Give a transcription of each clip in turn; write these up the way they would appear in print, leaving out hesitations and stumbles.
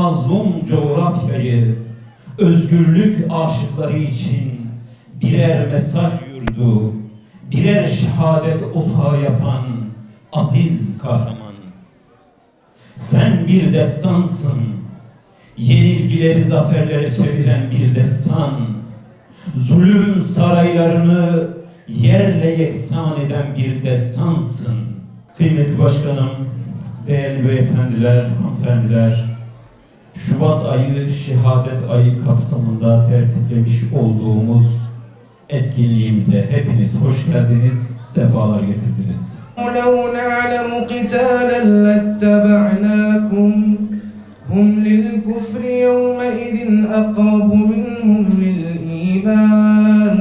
mazlum coğrafyayı özgürlük aşıkları için birer mesaj yurdu, birer şehadet otağı yapan aziz kahraman. Sen bir destansın, yenilgileri zaferlere çeviren bir destan, zulüm saraylarını yerle yeksan eden bir destansın. Kıymetli başkanım, değerli beyefendiler, hanımefendiler, Şubat ayı şehadet ayı kapsamında tertiplemiş olduğumuz etkinliğimize hepiniz hoş geldiniz, sefalar getirdiniz. لو نعلم قتالا لاتبعناكم هم للكفر يومئذ أقرب منهم للإيمان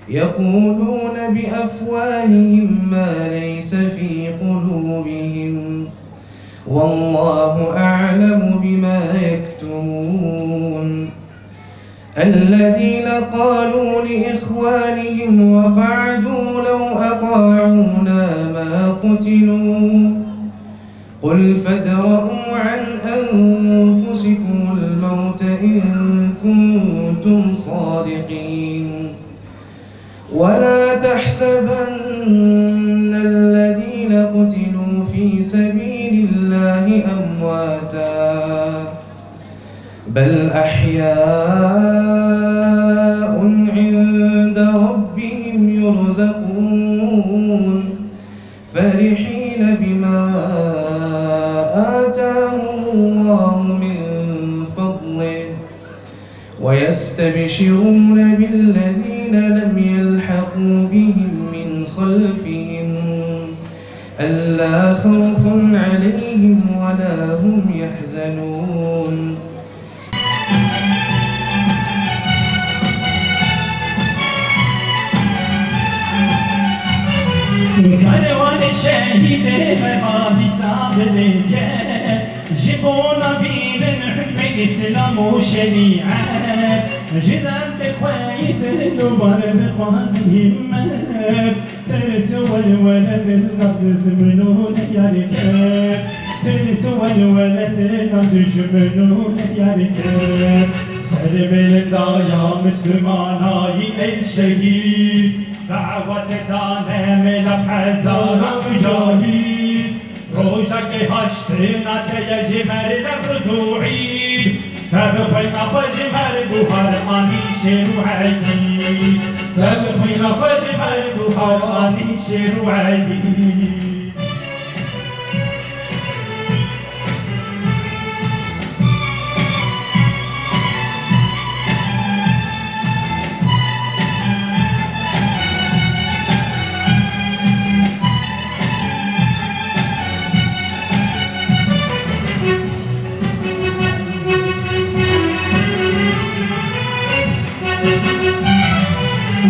يقولون بأفواههم ما ليس في قلوبهم والله أعلم بما يكتمون الذين قالوا لإخوانهم وقعدوا لو أطاعونا ما قتلوا قل فادرءوا عن أنفسكم الموت إن كنتم صادقين ولا تحسبن الذين قتلوا في سبيل الله أمواتا بل أحياء عند ربهم يرزقون فرحين بما آتاهم الله من فضله ويستبشرون بالذين لم يلحقوا بهم من خلفهم ألا خوف عليهم ولا هم يحزنون کاروان شهید مهابی صابره که جبونا بیرن حکم اسلام و شریعت جدن بخواهید نوارد خواز همت ترس والولد نقدس منون یارکت ترس والولد نقدس منون یارکت سر بلندایا مسلمانای ای شهید دعوت دانم لبحزان مجاهید روشک هشتنات یجمر رزوعی تبخوی نفج مرگو هر آنی شروعی تبخوی نفج مرگو هر آنی شروعی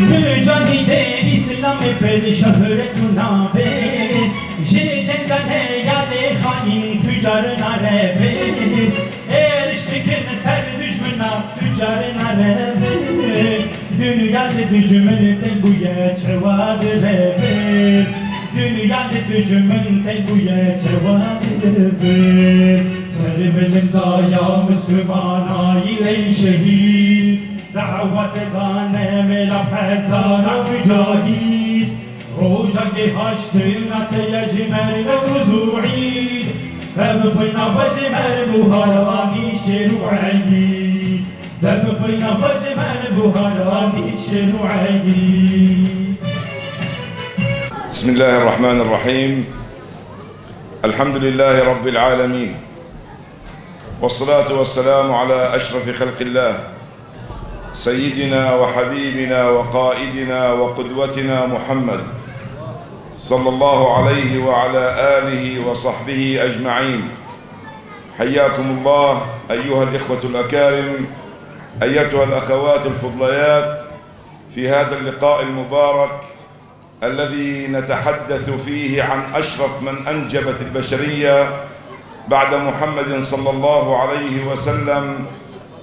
mücadele İslam per şöhretu nave jecendane yade hain tüccar nareve eriştikin ser düşmana tüccar nareve dünyada düşmünte bu yeçvad reve dünyada düşmünte bu yeçvad reve servelin daya müslümana ile şehit دعوت دانم لبحزان مجاهید روشک هشتنات یجمر رزوعید تبخینا فجمر بوهرانی شروعی تبخینا فجمر بوهرانی شروعی. بسم الله الرحمن الرحيم الحمد لله رب العالمين والصلاة والسلام على أشرف خلق الله سيدنا وحبيبنا وقائدنا وقدوتنا محمد صلى الله عليه وعلى آله وصحبه أجمعين. حياكم الله أيها الإخوة الأكارم، أيتها الأخوات الفضليات، في هذا اللقاء المبارك الذي نتحدث فيه عن أشرف من أنجبت البشرية بعد محمد صلى الله عليه وسلم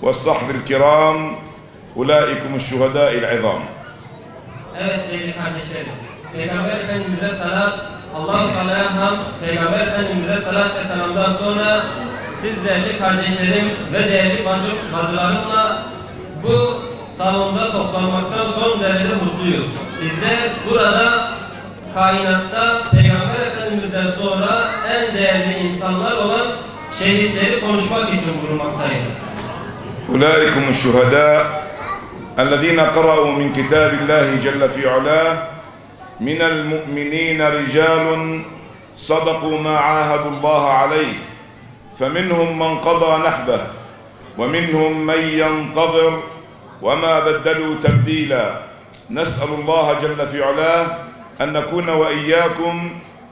والصحب الكرام، أولئكم الشهداء العظام. Evet değerli kardeşlerim, Peygamber Efendimiz'e salat, Allah-u Teala'ya hamd, Peygamber Efendimiz'e salat ve selamdan sonra siz değerli kardeşlerim ve değerli bacılarımla bu salonda toplanmaktan son derece mutluyuz. Bizler burada kainatta Peygamber Efendimiz'den sonra en değerli insanlar olan şehitleri konuşmak için bulunmaktayız. أولئكم الشهداء الذين قرأوا من كتاب الله جل في علاه من المؤمنين رجال صدقوا ما عاهدوا الله عليه فمنهم من قضى نحبه ومنهم من ينتظر وما بدلوا تبديلا نسأل الله جل في علاه أن نكون وإياكم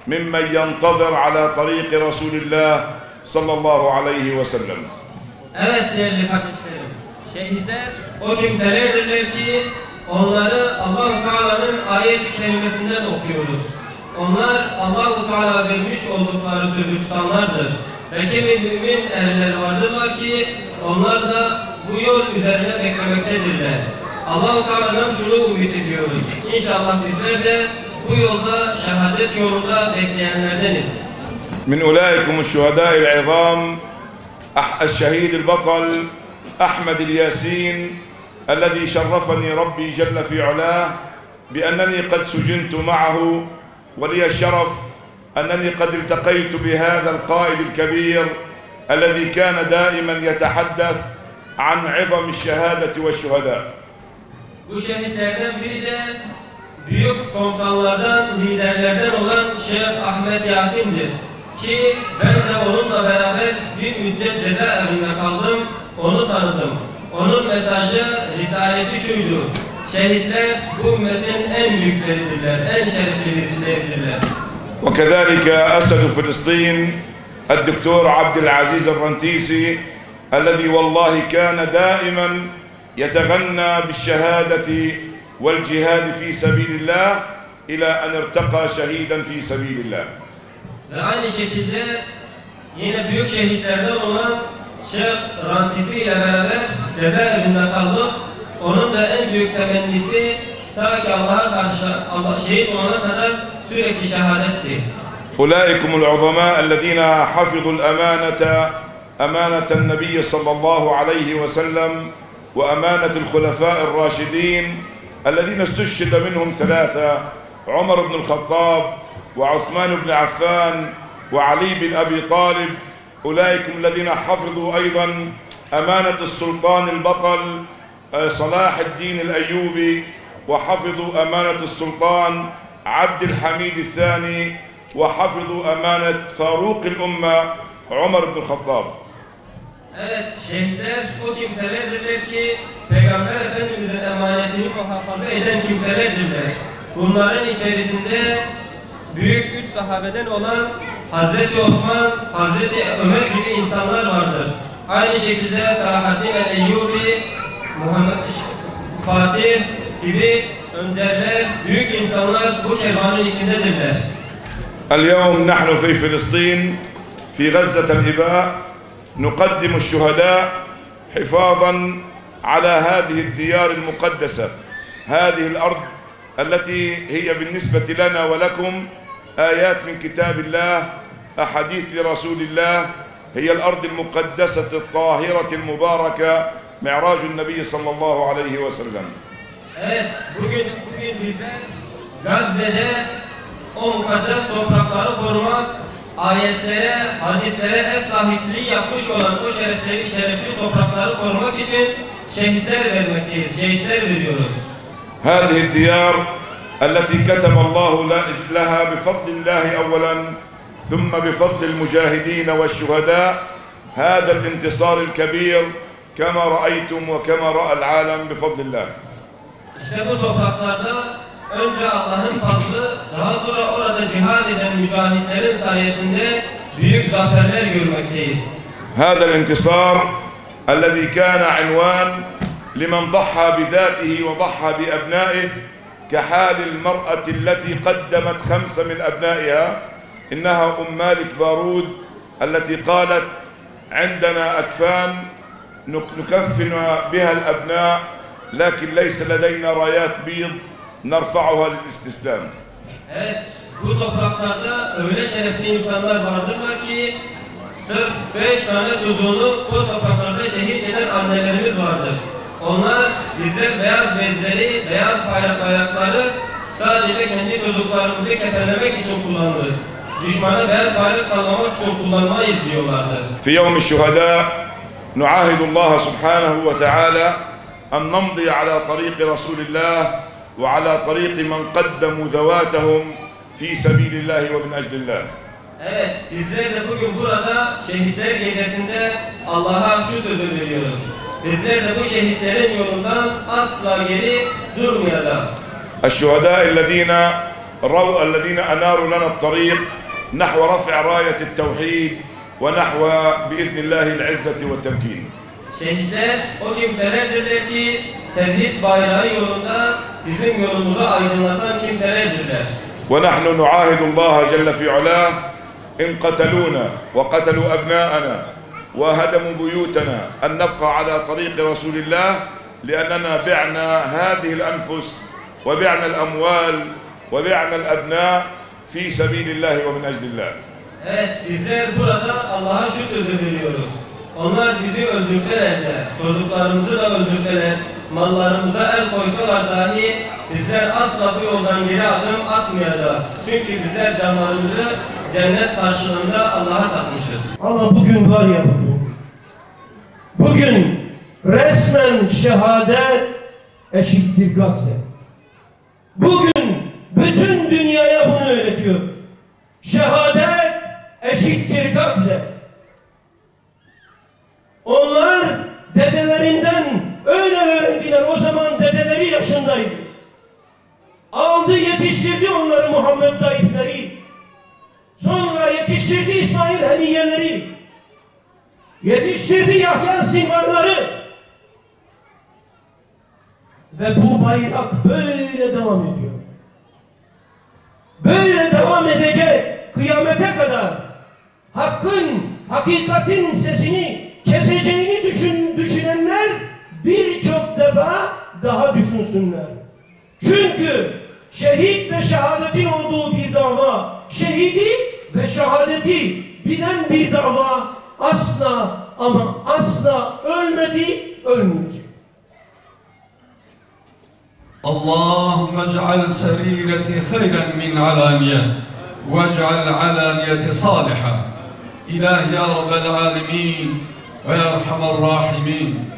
ممن ينتظر على طريق رسول الله صلى الله عليه وسلم. Evet değerli kardeşlerim, şehitler o kimselerdirler ki onları Allah-u Teala'nın ayet-i kerimesinden okuyoruz. Onlar Allah-u Teala vermiş oldukları sözü tutanlardır. Ve kimi mümin erler vardırlar ki onlar da bu yol üzerine beklemektedirler. Allah-u Teala'dan şunu ümit ediyoruz. İnşallah bizler de bu yolda şehadet yolunda bekleyenlerdeniz. من أولئكم الشهداء العظام الشهيد البطل أحمد الياسين الذي شرفني ربي جل في علاه بأنني قد سجنت معه ولي الشرف أنني قد التقيت بهذا القائد الكبير الذي كان دائما يتحدث عن عظم الشهادة والشهداء. Bu şehitlerden biri de büyük komutanlardan, liderlerden olan Şeyh Ahmet Yasin'dir. Ki ben de onunla beraber bir müddet cezaevinde kaldım, onu tanıdım. Onun mesajı, risalesi şuydu: şehitler bu ümmetin en büyükleridirler, en şereflileridirler. وكذلك أسد فلسطين الدكتور عبد العزيز الرنتيسي الذي والله كان دائما يتغنى بالشهادة والجهاد في سبيل الله إلى أن ارتقى شهيدا في سبيل الله. Ve aynı şekilde yine büyük şehitlerden olan Şeyh Rantisi ile beraber cezaevinde kaldık. Onun da en büyük temennisi ta ki Allah'a karşı şehit olana kadar sürekli şehadetti. أولئكم العظماء الذين حفظوا الأمانة أمانة النبي صلى الله عليه وسلم وأمانة الخلفاء الراشدين الذين استشهد منهم ثلاثة: عمر بن الخطاب وعثمان بن عفان وعلي بن أبي طالب. أولئكم الذين حفظوا أيضا أمانة السلطان البطل صلاح الدين الأيوبي وحفظوا أمانة السلطان عبد الحميد الثاني وحفظوا أمانة فاروق الأمة عمر بن الخطاب. Evet, şehitler o kimselerdirler ki Peygamber Efendimiz'in emanetini muhafaza eden kimselerdirler. Bunların içerisinde büyük 3 sahabeden olan Hazreti Osman, Hazreti Ömer gibi insanlar vardır. Aynı şekilde Salahaddin el-Eyyubi, Fatih gibi önderler, büyük insanlar bu kervanın içindedirler. اليوم نحن في فلسطين في غزة الإباء نقدم الشهداء حفاظا على هذه الديار المقدسة، هذه الأرض التي هي بالنسبة لنا ولكم آيات من كتاب الله، أحاديث لرسول الله، هي الأرض المقدسة الطاهرة المباركة معراج النبي صلى الله عليه وسلم. Evet, bugün bizler Gazze'de o mukaddes toprakları korumak, ayetlere, hadislere ev sahipliği yapmış olan o şerefli toprakları korumak için şehitler vermekteyiz, şehitler veriyoruz. هذه الديار التي كتب الله لها بفضل الله أولا ثم بفضل المجاهدين والشهداء هذا الانتصار الكبير كما رأيتم وكما رأى العالم بفضل الله. İşte bu topraklarda önce Allah'ın fazlı, daha sonra orada cihad eden mücahitlerin sayesinde büyük zaferler görmekteyiz. هذا الانتصار الذي كان عنوان لمن ضحى بذاته وضحى بأبنائه كحال المرأة التي قدمت 5 من أبنائها إنها مالك بارود التي قالت عندنا أكفان نكفن بها الأبناء لكن ليس لدينا رايات بيض نرفعها للاستسلام. Evet, bu topraklarda öyle şerefli insanlar vardırlar ki Sırf 5 tane çocuğunu bu topraklarda şehit eden annelerimiz vardır. Onlar bizler beyaz bezleri, beyaz bayrakları sadece kendi çocuklarımızı kefenlemek için kullanırız. Düşmana beyaz bayrak sallamak için kullanmayız diyorlardı. في يوم الشهداء نعاهد الله سبحانه وتعالى أن نمضي على طريق رسول الله وعلى طريق من قدموا ذواتهم في سبيل الله ومن أجل الله. Evet, bizler de bugün burada şehitler gecesinde Allah'a şu sözü veriyoruz. Bizler de bu şehitlerin yolundan asla geri durmayacağız. الشهداء الذين أناروا لنا الطريق نحو رفع راية التوحيد ونحو بإذن الله العزة والتمكين. Şehitler o kimselerdirler ki tevhid bayrağı yolunda bizim yolumuzu aydınlatan kimselerdirler. ونحن نعاهد الله جل في علاه إن قتلونا وقتلوا أبناءنا وهدموا بيوتنا أن نبقى على طريق رسول الله لأننا بعنا هذه الأنفس وبعنا الأموال وبعنا الأبناء في سبيل الله ومن أجل الله. Evet, bizler burada Allah'a şu sözü veriyoruz. Onlar bizi öldürseler de, çocuklarımızı da öldürseler, mallarımıza el koysalar dahi bizler asla bu yoldan geri adım atmayacağız. Çünkü bizler canlarımızı cennet karşılığında Allah'a satmışız. Ama bugün var ya bugün resmen şehadet eşittir Gazze. Bugün bütün dünyaya bunu öğretiyor. Şehadet eşittir Gazze. Onlar dedelerinden öyle öğrendiler. O zaman dedeleri yaşındaydı. Aldı yetiştirdi onları Muhammed Daifleri. Sonra yetiştirdi İsmail Haniyeleri. Yetiştirdi Yahya Sinvarları. Ve bu bayrak böyle devam ediyor. Böyle devam edecek kıyamete kadar. Hakkın, hakikatin sesini keseceğini düşünenler birçok defa daha düşünsünler. Çünkü şehit ve şehadetin olduğu bir dava, şehidi ve şehadeti bilen bir dava asla ama asla ölmedi, ölmeyecek. Allahümme ec'al serireti hayren min alaniye ve ec'al alaniyeti saliha. İlah ya Rabbel alemin ve yerhamer rahimin.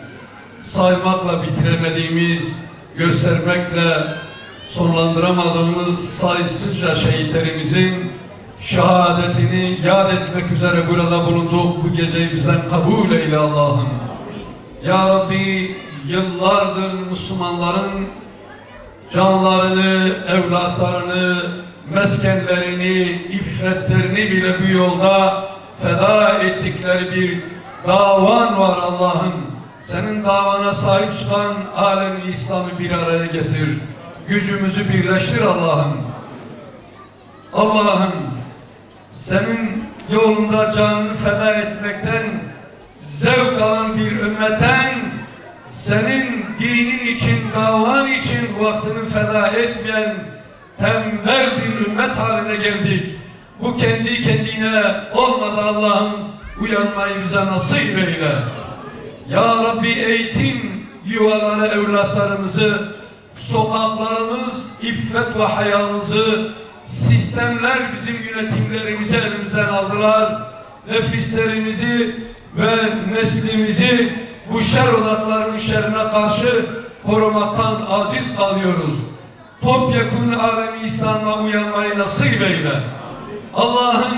Saymakla bitiremediğimiz, göstermekle sonlandıramadığımız sayısızca şehitlerimizin şehadetini yad etmek üzere burada bulunduk. Bu geceyi bizden kabul eyle Allah'ım. Ya Rabbi, yıllardır Müslümanların canlarını, evlatlarını, meskenlerini, iffetlerini bile bu yolda feda ettikleri bir davan var Allah'ım. Senin davana sahip çıkan alem-i İslam'ı bir araya getir. Gücümüzü birleştir Allah'ım. Allah'ım, senin yolunda canını feda etmekten zevk alan bir ümmetten, senin dinin için, davan için vaktini feda etmeyen tembel bir ümmet haline geldik. Bu kendi kendine olmadı Allah'ım, uyanmayı bize nasip eyle. Ya Rabbi, eğitim yuvaları evlatlarımızı, sokaklarımız, iffet ve hayamızı, sistemler bizim yönetimlerimizi elimizden aldılar. Nefislerimizi ve neslimizi bu şer odaklarının şerrine karşı korumaktan aciz kalıyoruz. Topyekun alem-i İslam'a uyanmayı nasip eyle. Allah'ım,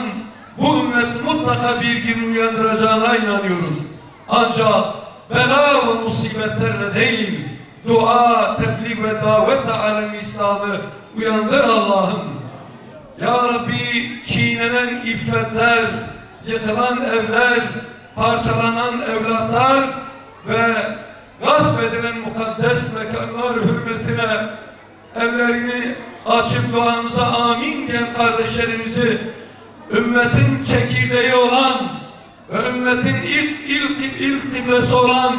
bu ümmet mutlaka bir gün uyandıracağına inanıyoruz. Ancak bela ve musibetlerle değil, dua, tebliğ ve davetle alem-i İslam'ı uyandır Allah'ım. Ya Rabbi, çiğnenen iffetler, yıkılan evler, parçalanan evlatlar ve gasp edilen mukaddes mekanlar hürmetine evlerini açıp duamıza amin diyen kardeşlerimizi, ümmetin çekirdeği olan ve ümmetin ilk kıblesi olan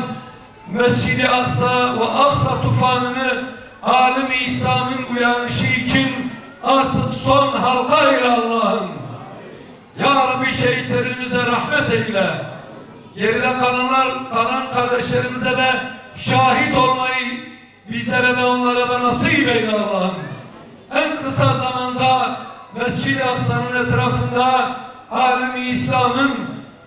Mescid-i Aksa ve Aksa tufanını alem-i İslam'ın uyanışı için artık son halka ile Allah'ım. Ya Rabbi şehitlerimize rahmet eyle. Geride kalan kardeşlerimize de şahit olmayı bizlere de onlara da nasip eyle Allah'ım. En kısa zamanda Mescid-i Aksa'nın etrafında alemi İslam'ın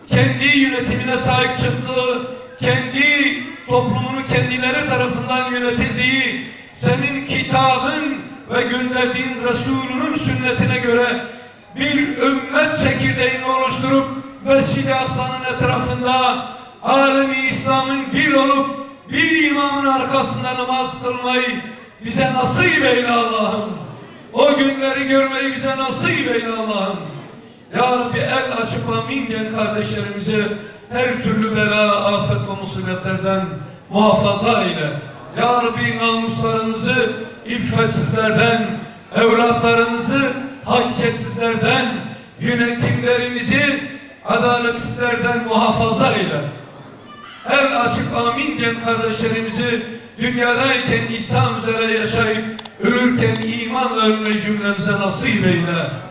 kendi yönetimine sahip çıktığı, kendi toplumunu kendileri tarafından yönetildiği, senin kitabın ve gönderdiğin Resulünün sünnetine göre bir ümmet çekirdeğini oluşturup Mescid-i Aksa'nın etrafında alemi İslam'ın bir olup bir imamın arkasında namaz kılmayı bize nasip eyle Allah'ım. O günleri görmeyi bize nasip eyle Allah'ım. Ya Rabbi el açıp amin diyen kardeşlerimizi her türlü bela, afet ve musibetlerden muhafaza eyle. Ya Rabbi namuslarımızı iffetsizlerden, evlatlarımızı haysiyetsizlerden, yönetimlerimizi adaletsizlerden muhafaza eyle. El açıp amin diyen kardeşlerimizi dünyadayken İslam üzere yaşayıp ölürken imanla ölmeyi cümlemize nasip eyle.